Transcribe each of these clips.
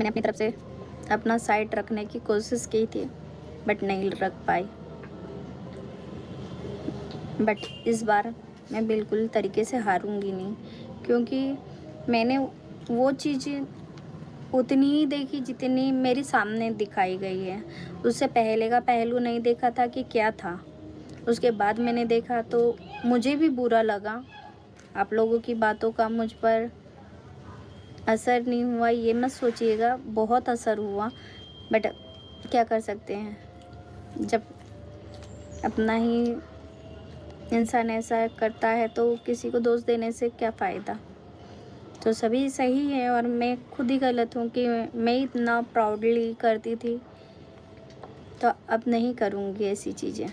मैंने अपनी तरफ से अपना साइड रखने की कोशिश की थी, बट नहीं रख पाई। बट इस बार मैं बिल्कुल तरीके से हारूंगी नहीं, क्योंकि मैंने वो चीज़ें उतनी ही देखी जितनी मेरे सामने दिखाई गई है। उससे पहले का पहलू नहीं देखा था कि क्या था। उसके बाद मैंने देखा तो मुझे भी बुरा लगा। आप लोगों की बातों का मुझ पर असर नहीं हुआ ये मत सोचिएगा, बहुत असर हुआ। बट क्या कर सकते हैं, जब अपना ही इंसान ऐसा करता है तो किसी को दोष देने से क्या फ़ायदा। तो सभी सही है और मैं खुद ही गलत हूँ कि मैं इतना प्राउडली करती थी, तो अब नहीं करूँगी ऐसी चीज़ें।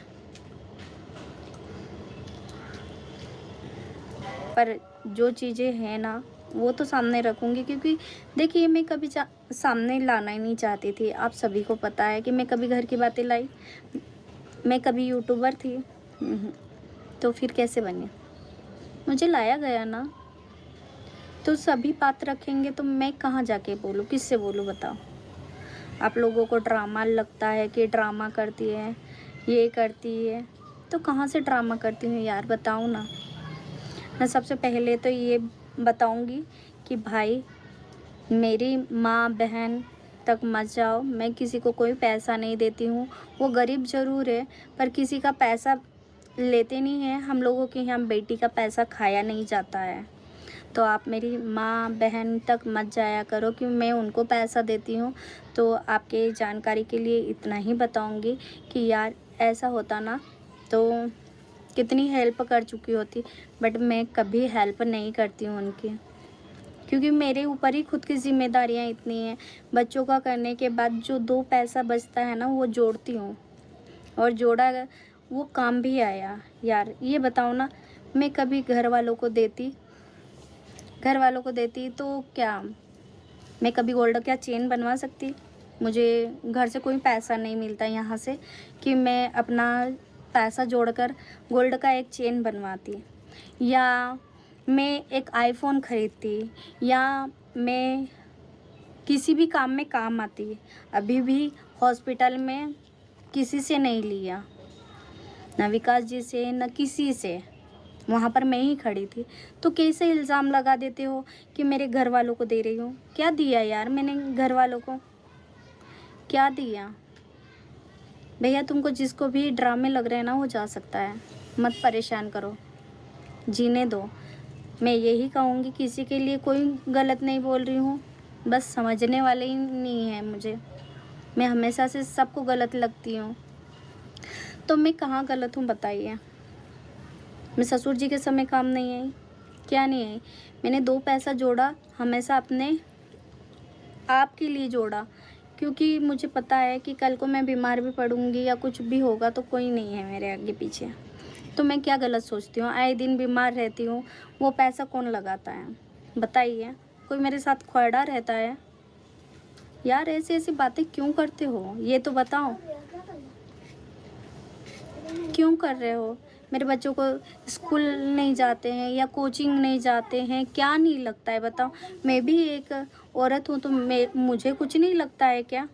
पर जो चीज़ें हैं ना वो तो सामने रखूँगी, क्योंकि देखिए मैं कभी सामने लाना ही नहीं चाहती थी। आप सभी को पता है कि मैं कभी घर की बातें लाई, मैं कभी यूट्यूबर थी। तो फिर कैसे बनी, मुझे लाया गया ना। तो सभी बात रखेंगे तो मैं कहाँ जाके बोलूँ, किससे बोलूँ बताओ। आप लोगों को ड्रामा लगता है कि ड्रामा करती है, ये करती है, तो कहाँ से ड्रामा करती हूँ यार बताओ ना। मैं सबसे पहले तो ये बताऊँगी कि भाई मेरी माँ बहन तक मत जाओ। मैं किसी को कोई पैसा नहीं देती हूँ। वो गरीब ज़रूर है पर किसी का पैसा लेते नहीं हैं। हम लोगों के यहाँ बेटी का पैसा खाया नहीं जाता है। तो आप मेरी माँ बहन तक मत जाया करो कि मैं उनको पैसा देती हूँ। तो आपके जानकारी के लिए इतना ही बताऊँगी कि यार ऐसा होता ना तो कितनी हेल्प कर चुकी होती। बट मैं कभी हेल्प नहीं करती हूँ उनकी, क्योंकि मेरे ऊपर ही खुद की ज़िम्मेदारियाँ इतनी हैं। बच्चों का करने के बाद जो 2 पैसा बचता है ना वो जोड़ती हूँ, और जोड़ा वो काम भी आया। यार ये बताओ ना, मैं कभी घर वालों को देती तो क्या मैं कभी गोल्ड का चेन बनवा सकती। मुझे घर से कोई पैसा नहीं मिलता यहाँ से कि मैं अपना पैसा जोड़कर गोल्ड का एक चेन बनवाती, या मैं एक आईफोन ख़रीदती, या मैं किसी भी काम में काम आती। अभी भी हॉस्पिटल में किसी से नहीं लिया, ना विकास जी से न किसी से, वहाँ पर मैं ही खड़ी थी। तो कैसे इल्ज़ाम लगा देते हो कि मेरे घर वालों को दे रही हूँ। क्या दिया यार मैंने घर वालों को, क्या दिया। भैया तुमको जिसको भी ड्रामे लग रहे हैं ना वो जा सकता है, मत परेशान करो, जीने दो। मैं यही कहूँगी किसी के लिए कोई गलत नहीं बोल रही हूँ, बस समझने वाले ही नहीं है मुझे। मैं हमेशा से सबको गलत लगती हूँ, तो मैं कहाँ गलत हूँ बताइए। मैं ससुर जी के समय काम नहीं आई, क्या नहीं आई। मैंने 2 पैसा जोड़ा, हमेशा अपने आप के लिए जोड़ा, क्योंकि मुझे पता है कि कल को मैं बीमार भी पड़ूंगी या कुछ भी होगा तो कोई नहीं है मेरे आगे पीछे। तो मैं क्या गलत सोचती हूँ, आए दिन बीमार रहती हूँ, वो पैसा कौन लगाता है बताइए। कोई मेरे साथ खड़ा रहता है। यार ऐसी ऐसी बातें क्यों करते हो ये तो बताओ, क्यों कर रहे हो। मेरे बच्चों को स्कूल नहीं जाते हैं या कोचिंग नहीं जाते हैं, क्या नहीं लगता है बताओ। मैं भी एक औरत हूँ तो मुझे कुछ नहीं लगता है क्या,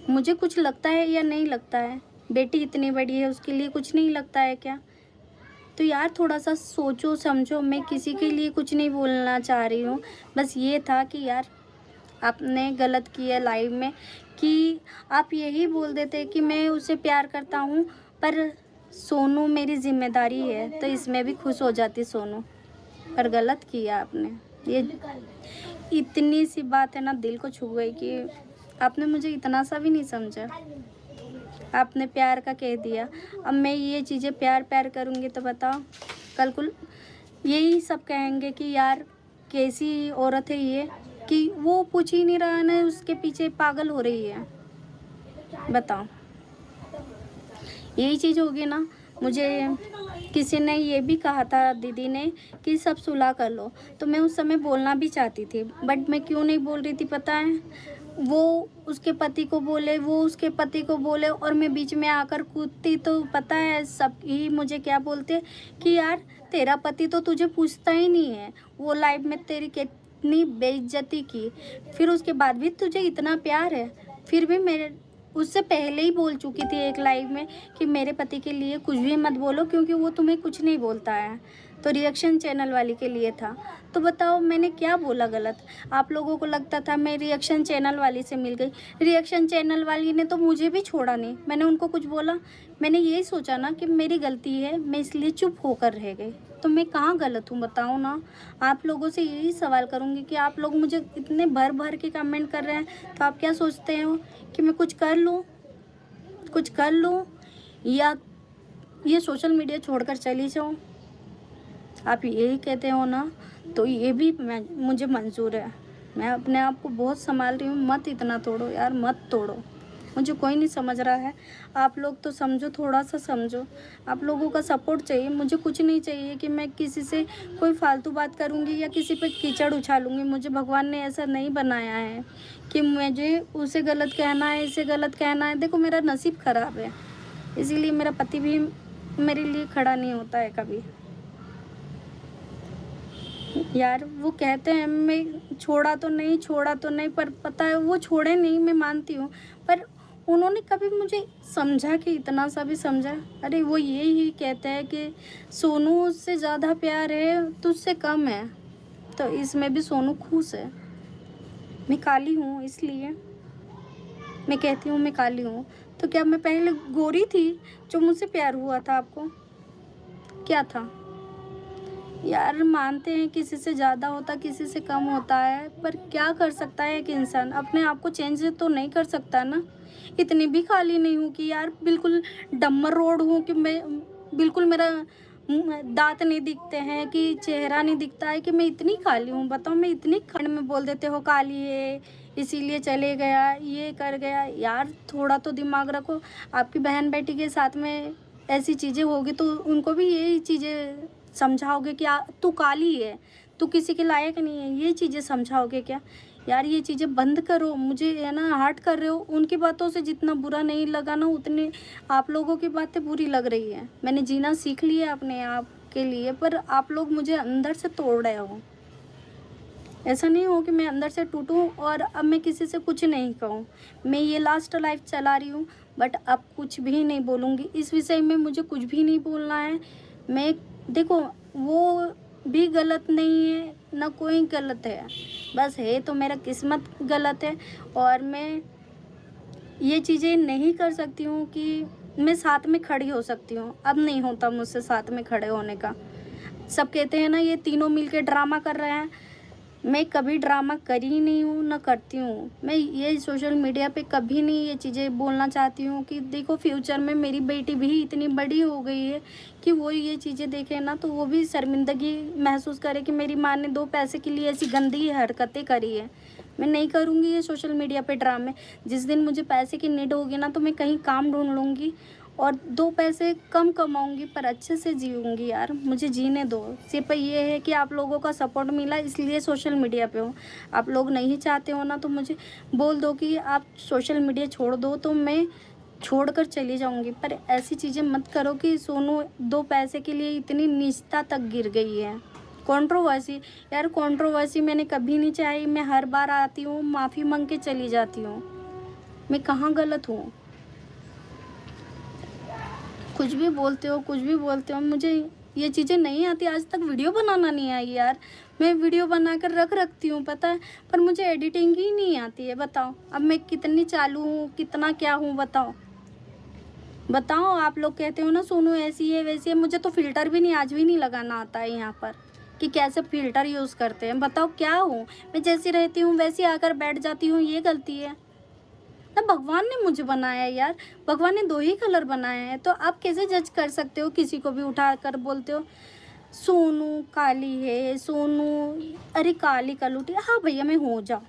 मुझे कुछ लगता है या नहीं लगता है। बेटी इतनी बड़ी है उसके लिए कुछ नहीं लगता है क्या। तो यार थोड़ा सा सोचो समझो। मैं किसी के लिए कुछ नहीं बोलना चाह रही हूँ, बस ये था कि यार आपने गलत किया लाइव में कि आप यही बोल देते कि मैं उसे प्यार करता हूँ, पर सोनू मेरी जिम्मेदारी है तो इसमें भी खुश हो जाती सोनू। पर गलत किया आपने, ये इतनी सी बात है ना दिल को छू गई कि आपने मुझे इतना सा भी नहीं समझा। आपने प्यार का कह दिया। अब मैं ये चीज़ें प्यार प्यार करूँगी तो बताओ कल को यही सब कहेंगे कि यार कैसी औरत है ये, कि वो पूछ ही नहीं रहा ना उसके पीछे पागल हो रही है। बताओ यही चीज़ होगी ना। मुझे किसी ने ये भी कहा था दीदी ने कि सब सुलह कर लो, तो मैं उस समय बोलना भी चाहती थी, बट मैं क्यों नहीं बोल रही थी पता है। वो उसके पति को बोले, वो उसके पति को बोले, और मैं बीच में आकर कूदती तो पता है सब ही मुझे क्या बोलते कि यार तेरा पति तो तुझे पूछता ही नहीं है, वो लाइव में तेरी इतनी बेइज्जती की, फिर उसके बाद भी तुझे इतना प्यार है। फिर भी मेरे उससे पहले ही बोल चुकी थी एक लाइव में कि मेरे पति के लिए कुछ भी मत बोलो क्योंकि वो तुम्हें कुछ नहीं बोलता है। तो रिएक्शन चैनल वाली के लिए था। तो बताओ मैंने क्या बोला गलत? आप लोगों को लगता था मैं रिएक्शन चैनल वाली से मिल गई। रिएक्शन चैनल वाली ने तो मुझे भी छोड़ा नहीं। मैंने उनको कुछ बोला? मैंने यही सोचा ना कि मेरी गलती है, मैं इसलिए चुप होकर रह गई। तो मैं कहाँ गलत हूँ बताओ ना? आप लोगों से यही सवाल करूँगी कि आप लोग मुझे इतने भर भर के कमेंट कर रहे हैं, तो आप क्या सोचते हो कि मैं कुछ कर लूँ या ये सोशल मीडिया छोड़कर चली जाऊँ? आप यही कहते हो ना, तो ये भी मुझे मंजूर है। मैं अपने आप को बहुत संभाल रही हूँ। मत इतना तोड़ो यार, मत तोड़ो। मुझे कोई नहीं समझ रहा है। आप लोग तो समझो, थोड़ा सा समझो। आप लोगों का सपोर्ट चाहिए। मुझे कुछ नहीं चाहिए कि मैं किसी से कोई फालतू बात करूँगी या किसी पे कीचड़ उछालूँगी। मुझे भगवान ने ऐसा नहीं बनाया है कि मुझे उसे गलत कहना है, इसे गलत कहना है। देखो मेरा नसीब ख़राब है, इसीलिए मेरा पति भी मेरे लिए खड़ा नहीं होता है कभी। यार वो कहते हैं मैं छोड़ा तो नहीं, पर पता है वो छोड़े नहीं, मैं मानती हूँ, पर उन्होंने कभी मुझे समझा कि इतना सा भी समझा? अरे वो ये ही कहते हैं कि सोनू से ज़्यादा प्यार है, तुझसे कम है। तो इसमें भी सोनू खुश है। मैं काली हूँ इसलिए मैं कहती हूँ मैं काली हूँ। तो क्या मैं पहले गोरी थी जो मुझसे प्यार हुआ था आपको? क्या था? यार मानते हैं किसी से ज़्यादा होता, किसी से कम होता है, पर क्या कर सकता है एक इंसान? अपने आप को चेंज तो नहीं कर सकता ना। इतनी भी खाली नहीं हूँ कि यार बिल्कुल डम्बर रोड हूँ कि मैं बिल्कुल मेरा दांत नहीं दिखते हैं, कि चेहरा नहीं दिखता है, कि मैं इतनी खाली हूँ। बताओ मैं इतनी खंड में बोल देते हो काली है इसीलिए चले गया, ये कर गया। यार थोड़ा तो दिमाग रखो। आपकी बहन बेटी के साथ में ऐसी चीज़ें होगी तो उनको भी यही चीज़ें समझाओगे कि तू काली है, तू किसी के लायक नहीं है, ये चीज़ें समझाओगे क्या? यार ये चीज़ें बंद करो। मुझे है ना हर्ट कर रहे हो। उनकी बातों से जितना बुरा नहीं लगा ना, उतनी आप लोगों की बातें बुरी लग रही है। मैंने जीना सीख लिया अपने आप के लिए, पर आप लोग मुझे अंदर से तोड़ रहे हो। ऐसा नहीं हो कि मैं अंदर से टूटूं और अब मैं किसी से कुछ नहीं कहूँ। मैं ये लास्ट लाइफ चला रही हूँ, बट अब कुछ भी नहीं बोलूँगी इस विषय में। मुझे कुछ भी नहीं बोलना है। मैं देखो वो भी गलत नहीं है ना, कोई गलत है, बस है तो मेरा किस्मत गलत है। और मैं ये चीज़ें नहीं कर सकती हूँ कि मैं साथ में खड़ी हो सकती हूँ। अब नहीं होता मुझसे साथ में खड़े होने का। सब कहते हैं ना ये तीनों मिलके ड्रामा कर रहे हैं। मैं कभी ड्रामा करी ही नहीं हूँ, ना करती हूँ। मैं ये सोशल मीडिया पे कभी नहीं ये चीज़ें बोलना चाहती हूँ कि देखो फ्यूचर में मेरी बेटी भी इतनी बड़ी हो गई है कि वो ये चीज़ें देखे ना तो वो भी शर्मिंदगी महसूस करे कि मेरी माँ ने 2 पैसे के लिए ऐसी गंदी हरकतें करी है। मैं नहीं करूँगी ये सोशल मीडिया पे ड्रामे। जिस दिन मुझे पैसे की नीड होगी ना तो मैं कहीं काम ढूंढ लूँगी और 2 पैसे कम कमाऊंगी, पर अच्छे से जीऊँगी। यार मुझे जीने दो। सिर्फ ये है कि आप लोगों का सपोर्ट मिला इसलिए सोशल मीडिया पे हूँ। आप लोग नहीं चाहते हो ना तो मुझे बोल दो कि आप सोशल मीडिया छोड़ दो, तो मैं छोड़कर चली जाऊँगी। पर ऐसी चीज़ें मत करो कि सोनू 2 पैसे के लिए इतनी नीचता तक गिर गई है। कंट्रोवर्सी, यार कंट्रोवर्सी मैंने कभी नहीं चाही। मैं हर बार आती हूँ माफ़ी मांग के चली जाती हूँ। मैं कहाँ गलत हूँ? कुछ भी बोलते हो। मुझे ये चीज़ें नहीं आती। आज तक वीडियो बनाना नहीं आई यार। मैं वीडियो बनाकर रखती हूँ पता है, पर मुझे एडिटिंग ही नहीं आती है। बताओ अब मैं कितनी चालू हूँ, कितना क्या हूँ? बताओ। आप लोग कहते हो ना सोनू ऐसी है वैसी है। मुझे तो फ़िल्टर भी नहीं, आज भी नहीं लगाना आता है यहाँ पर कि कैसे फ़िल्टर यूज़ करते हैं। बताओ क्या हूँ मैं? जैसी रहती हूँ वैसी आकर बैठ जाती हूँ, ये गलती है ना? भगवान ने मुझे बनाया है यार। भगवान ने 2 ही कलर बनाए हैं, तो आप कैसे जज कर सकते हो? किसी को भी उठा कर बोलते हो सोनू काली है, सोनू अरे काली कलूटी। हाँ भैया मैं हो जाऊँ,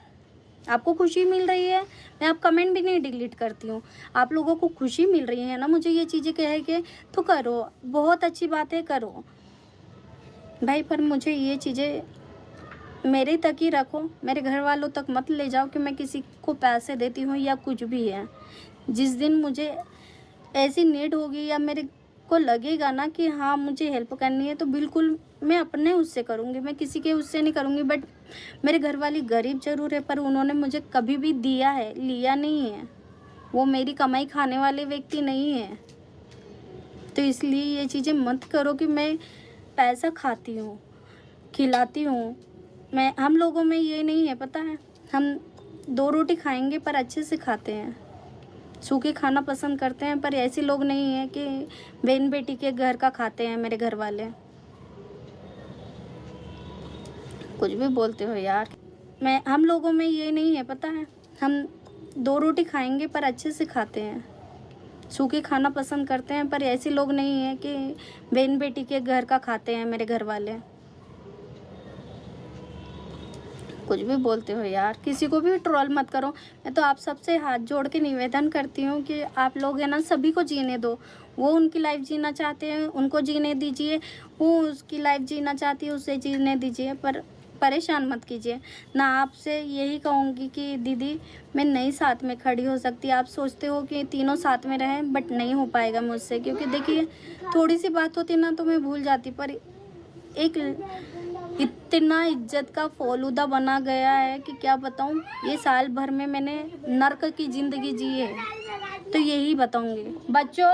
आपको खुशी मिल रही है, मैं आप कमेंट भी नहीं डिलीट करती हूँ। आप लोगों को खुशी मिल रही है ना मुझे ये चीज़ें कह के, तो करो, बहुत अच्छी बात है, करो भाई। पर मुझे ये चीज़ें मेरे तक ही रखो, मेरे घर वालों तक मत ले जाओ कि मैं किसी को पैसे देती हूँ या कुछ भी है। जिस दिन मुझे ऐसी नीड होगी या मेरे को लगेगा ना कि हाँ मुझे हेल्प करनी है, तो बिल्कुल मैं अपने उससे करूँगी, मैं किसी के उससे नहीं करूँगी। बट मेरे घर वाली गरीब ज़रूर है पर उन्होंने मुझे कभी भी दिया है, लिया नहीं है। वो मेरी कमाई खाने वाले व्यक्ति नहीं है। तो इसलिए ये चीज़ें मत करो कि मैं पैसा खाती हूँ, खिलाती हूँ। हम लोगों में ये नहीं है, पता है, हम 2 रोटी खाएंगे पर अच्छे से खाते हैं, सूखे खाना पसंद करते हैं। पर ऐसे लोग नहीं हैं कि बहन बेटी के घर का खाते हैं मेरे घर वाले। कुछ भी बोलते हो यार। हम लोगों में ये नहीं है, पता है, हम 2 रोटी खाएंगे पर अच्छे से खाते हैं, सूखे खाना पसंद करते हैं। पर ऐसे लोग नहीं हैं कि बहन बेटी के घर का खाते हैं मेरे घर वाले। कुछ भी बोलते हो यार। किसी को भी ट्रोल मत करो। मैं तो आप सबसे हाथ जोड़ के निवेदन करती हूँ कि आप लोग है ना, सभी को जीने दो। वो उनकी लाइफ जीना चाहते हैं, उनको जीने दीजिए। वो उसकी लाइफ जीना चाहती है, उसे जीने दीजिए। पर परेशान मत कीजिए ना। आपसे यही कहूँगी कि दीदी मैं नहीं साथ में खड़ी हो सकती। आप सोचते हो कि तीनों साथ में रहें, बट नहीं हो पाएगा मुझसे। क्योंकि देखिए, थोड़ी सी बात होती ना तो मैं भूल जाती, पर एक इतना इज्जत का फलूदा बना गया है कि क्या बताऊँ। ये साल भर में मैंने नर्क की ज़िंदगी जी है, तो यही बताऊँगी। बच्चों